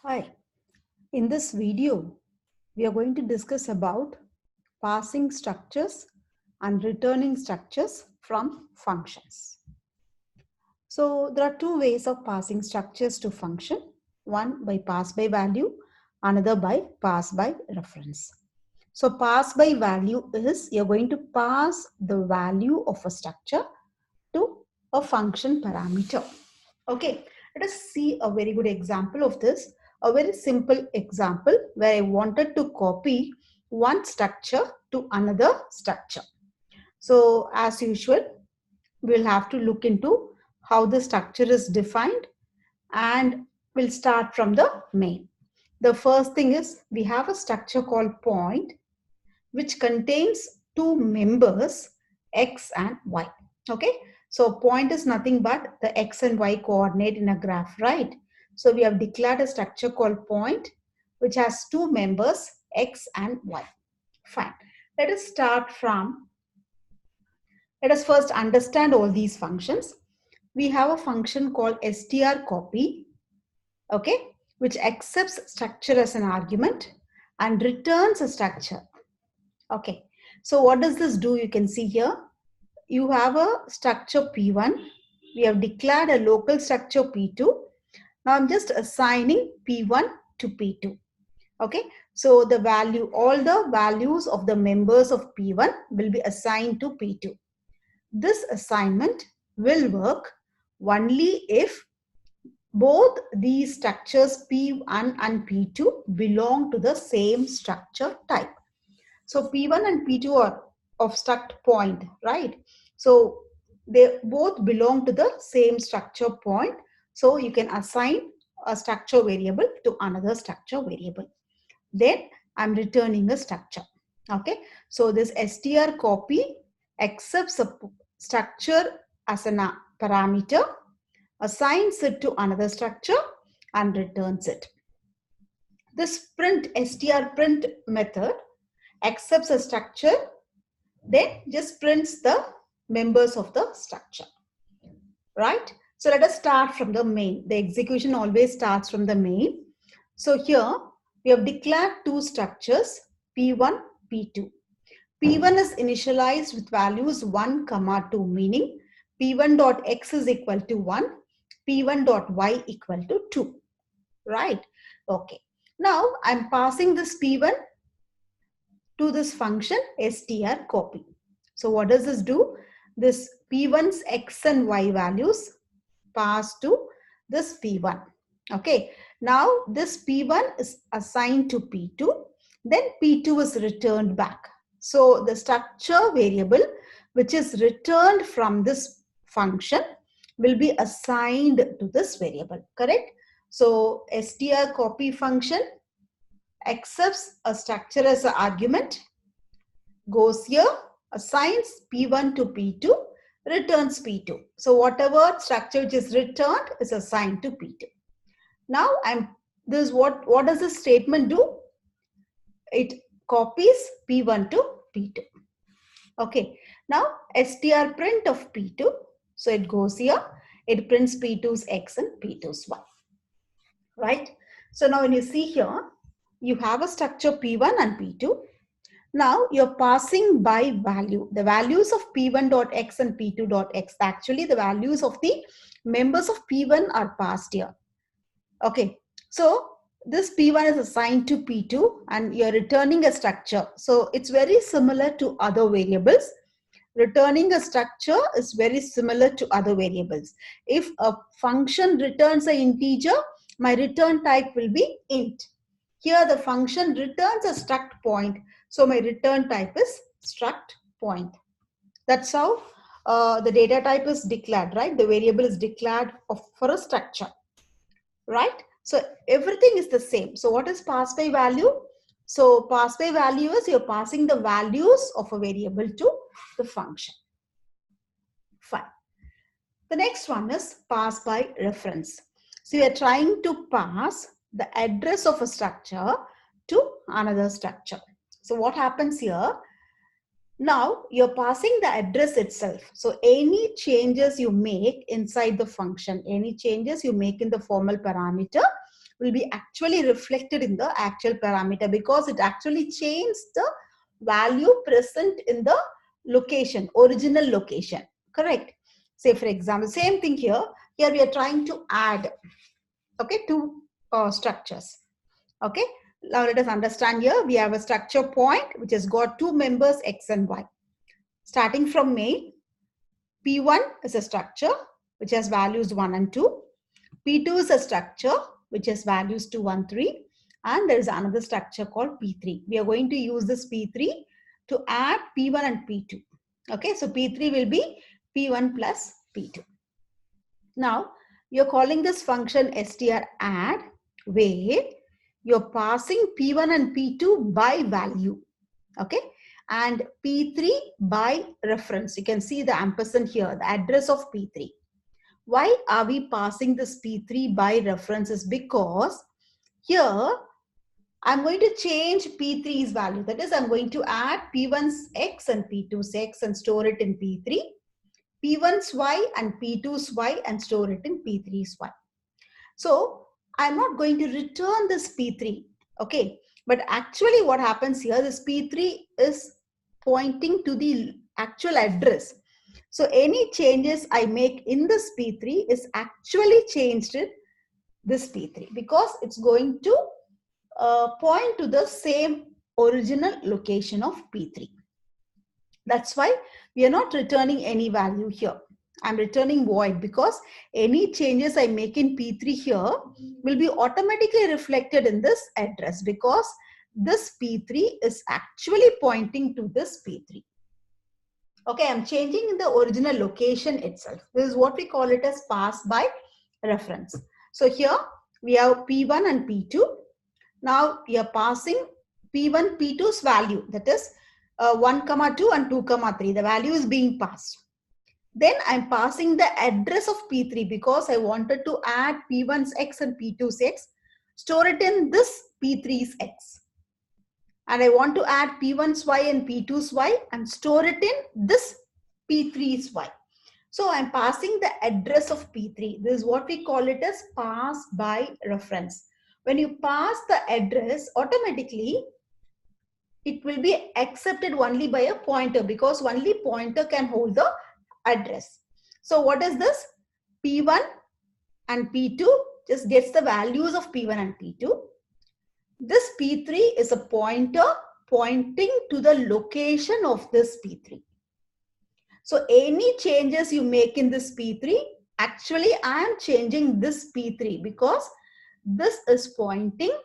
Hi, in this video, we are going to discuss about passing structures and returning structures from functions. So there are two ways of passing structures to function, one by pass by value, another by pass by reference. So pass by value is you're going to pass the value of a structure to a function parameter. Okay, let us see a very good example of this. A very simple example where I wanted to copy one structure to another structure. So as usual, we'll have to look into how the structure is defined and we'll start from the main. The first thing is we have a structure called point which contains two members x and y. Okay, so point is nothing but the x and y coordinate in a graph, right? So we have declared a structure called point which has two members x and y. Fine. Let us start from, let us first understand all these functions. We have a function called strcopy, okay, which accepts structure as an argument and returns a structure. Okay, so what does this do? You can see here, you have a structure P1. We have declared a local structure P2. Now I'm just assigning P1 to P2. Okay, so the value, all the values of the members of P1 will be assigned to P2. This assignment will work only if both these structures P1 and P2 belong to the same structure type. So P1 and P2 are of struct point, right? So they both belong to the same structure point. So you can assign a structure variable to another structure variable. Then I'm returning a structure. Okay. So this strcopy accepts a structure as a parameter, assigns it to another structure and returns it. This strprint method accepts a structure, then just prints the members of the structure, right? So let us start from the main. The execution always starts from the main. So here we have declared two structures, P1, P2. P1 is initialized with values 1, 2, meaning P1 dot x is equal to 1, P1 dot y equal to 2, right? Okay. Now I'm passing this P1 to this function strcopy. So what does this do? This P1's x and y values pass to this P1. Okay. Now this P1 is assigned to P2. Then P2 is returned back. So the structure variable which is returned from this function will be assigned to this variable. Correct? So strcopy function accepts a structure as an argument, goes here, assigns P1 to P2, returns P2. So whatever structure which is returned is assigned to P2. Now what does this statement do? It copies P1 to P2. Okay. Now strprint of P2. So it goes here. It prints P2's x and P2's y. Right. So now when you see here, you have a structure P1 and P2. Now you're passing by value. The values of P1.x and P2.x, actually the values of the members of P1 are passed here. Okay, so this P1 is assigned to P2 and you're returning a structure. So it's very similar to other variables. Returning a structure is very similar to other variables. If a function returns an integer, my return type will be int. Here the function returns a struct point. So my return type is struct point. That's how the data type is declared, right? The variable is declared for a structure, right? So everything is the same. So what is pass by value? So pass by value is you're passing the values of a variable to the function. Fine. The next one is pass by reference. So we are trying to pass the address of a structure to another structure. So what happens here? Now you're passing the address itself. So any changes you make inside the function, any changes you make in the formal parameter will be actually reflected in the actual parameter because it actually changed the value present in the location, original location, correct? Say for example, same thing here. Here we are trying to add, okay, two structures. Okay, now let us understand here. We have a structure point which has got two members X and Y. Starting from main, P1 is a structure which has values 1 and 2. P2 is a structure which has values 2 and 3. And there is another structure called P3. We are going to use this P3 to add P1 and P2. Okay, so P3 will be P1 plus P2. Now, you're calling this function stradd, where you're passing P1 and P2 by value. Okay, and P3 by reference. You can see the ampersand here, the address of P3. Why are we passing this P3 by references? Because here I'm going to change P3's value. That is, I'm going to add P1's X and P2's X and store it in P3. P1's Y and P2's Y and store it in P3's Y. So I'm not going to return this P3. Okay. But actually what happens here, this P3 is pointing to the actual address. So any changes I make in this P3 is actually changed in this P3 because it's going to point to the same original location of P3. That's why we are not returning any value here. I'm returning void because any changes I make in P3 here will be automatically reflected in this address because this P3 is actually pointing to this P3. Okay, I'm changing the original location itself. This is what we call it as pass by reference. So here we have P1 and P2. Now we are passing P1, P2's value, that is 1, 2 and 2, 3. The value is being passed. Then I'm passing the address of P3 because I wanted to add P1's X and P2's X. Store it in this P3's X. And I want to add P1's Y and P2's Y and store it in this P3's Y. So I'm passing the address of P3. This is what we call it as pass by reference. When you pass the address, automatically it will be accepted only by a pointer because only pointer can hold the address. So what is this? P1 and P2 just gets the values of P1 and P2. This P3 is a pointer pointing to the location of this P3. So any changes you make in this P3, actually I am changing this P3 because this is pointing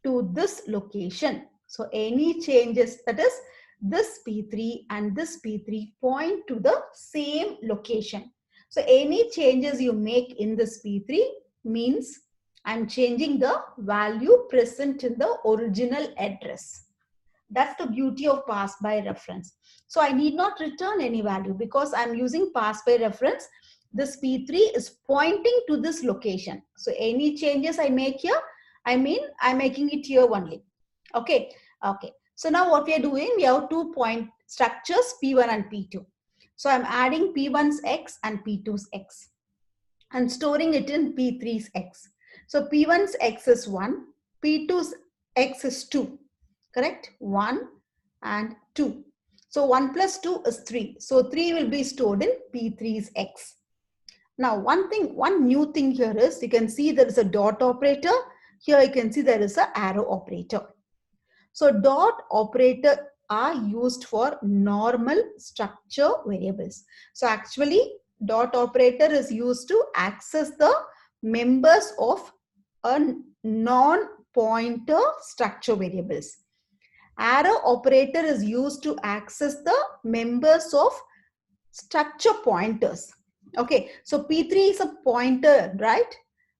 to this location. So any changes, that is this P3 and this P3 point to the same location. So any changes you make in this P3 means I'm changing the value present in the original address. That's the beauty of pass by reference. So I need not return any value because I'm using pass by reference. This P3 is pointing to this location. So any changes I make here, I'm making it here only. Okay. Okay. So now what we are doing, we have 2 point structures, P1 and P2. So I'm adding P1's X and P2's X and storing it in P3's X. So P1's X is 1, P2's X is 2, correct? 1 and 2. So 1 plus 2 is 3. So 3 will be stored in P3's X. Now one new thing here is you can see there is a dot operator. Here you can see there is an arrow operator. So dot operator are used for normal structure variables. So actually dot operator is used to access the members of a non-pointer structure variables. Arrow operator is used to access the members of structure pointers. Okay, so P3 is a pointer, right?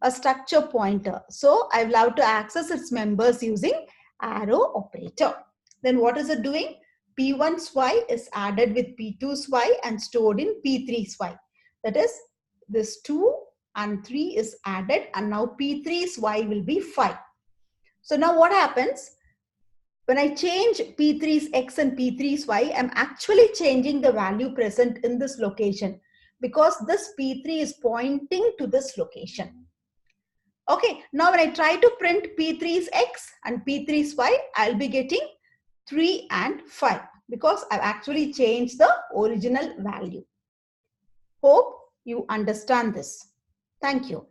A structure pointer. So I will have to access its members using arrow operator. Then what is it doing? P1's Y is added with P2's Y and stored in P3's Y. That is, this 2 and 3 is added and now P3's Y will be 5. So now what happens? When I change P3's X and P3's Y, I'm actually changing the value present in this location because this P3 is pointing to this location. Okay, now when I try to print P3 is X and P3 is Y, I'll be getting 3 and 5 because I've actually changed the original value. Hope you understand this. Thank you.